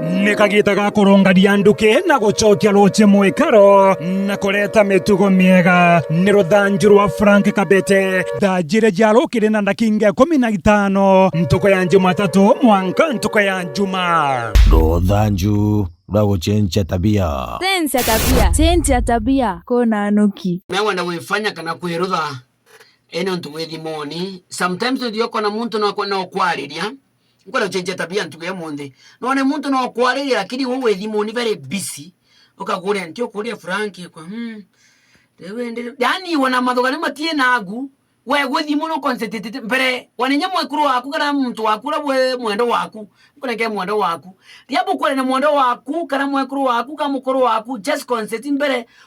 Nikagita ga kurungaria nduki na gucokia ruche mwikaro na kureta mitugo miega ni ruthanju rwa Frank Kabete thanjire jarukire na ndakinga 15 ntuko ya Jumatatu mwanka ntuko ya Juma. Ruthanju rwa gucenjia tabia. Cenjia tabia kona anuki mewa na wefanya kana kwirutha eno ntu withimoni sometimes ndio kona muntu na kwariria ngora cenjia tabia ntu ya monde none muntu na kwariria lakini wewe withimoni very busy ukakuria ntio kuria Frank kwa rewe yani wana mathogani matie nagu we gwithimono concentrate mbere wanenya mwekuru waku kana muntu waku we mwendo waku kunenge mwendo waku riabu kwale na mwendo waku kana mwekuru waku kama mukuru waku just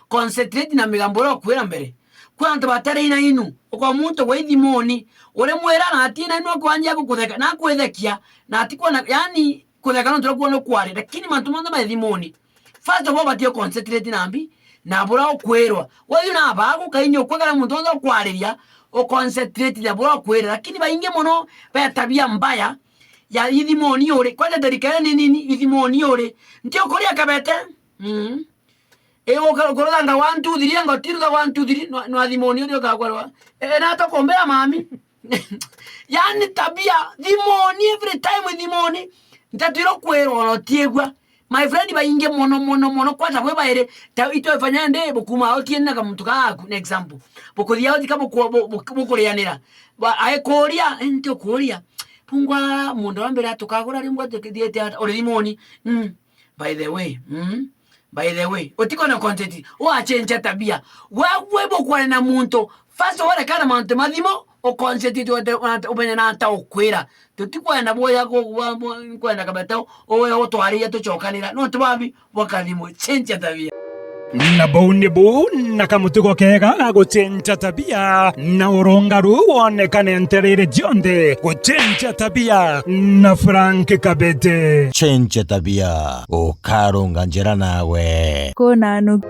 concentrate na migamboro kwera mbere kwa ntu batari ina inu kwa muntu gwithimoni ure mwera na atina inu kwanja kutheka na kwethekia na atikwa na yani kutheka no turakuwa no kwari lakini mantu manda maithimoni first of all batio concentrate nambi na bura okwerwa wewe na bagu kainyo kwa kana muntu ndo kwariria o concentrate na bura kwera lakini bainge mono ba tabia mbaya ya ithimoni ore kwa ndarikana nini ithimoni ore ntio kuria Kabete Goranga 1 2 3 ngo tiruga 1 2 3 no athimoni uri okagwarwa na to kombea mami yani tabia thimoni every time thimoni ntatiro kwero no tiegwa my friend bainge mono kwata bwe baire ito ifanya nde bukuma otiena ka muntu kaku na example bukuthia oti kama bukurianira aikoria ntio kuria pungwa mundu ambere atukagura rimwe tukithiete ori thimoni by the way otiko na content change tabia wewe bokwana na muntu first wale kana muntu mathimo o content ubenya na ata okwira tutikwenda boya kwenda Kabete owe otwaria tucokanira no tubabi wakathimo change tabia na bonibu na kamutugo kega gucenjia tabia na urongaru wonekane nterere jonde gucenjia tabia na Frank Kabete. Cenjia tabia ukarunga njira nawe kona anuki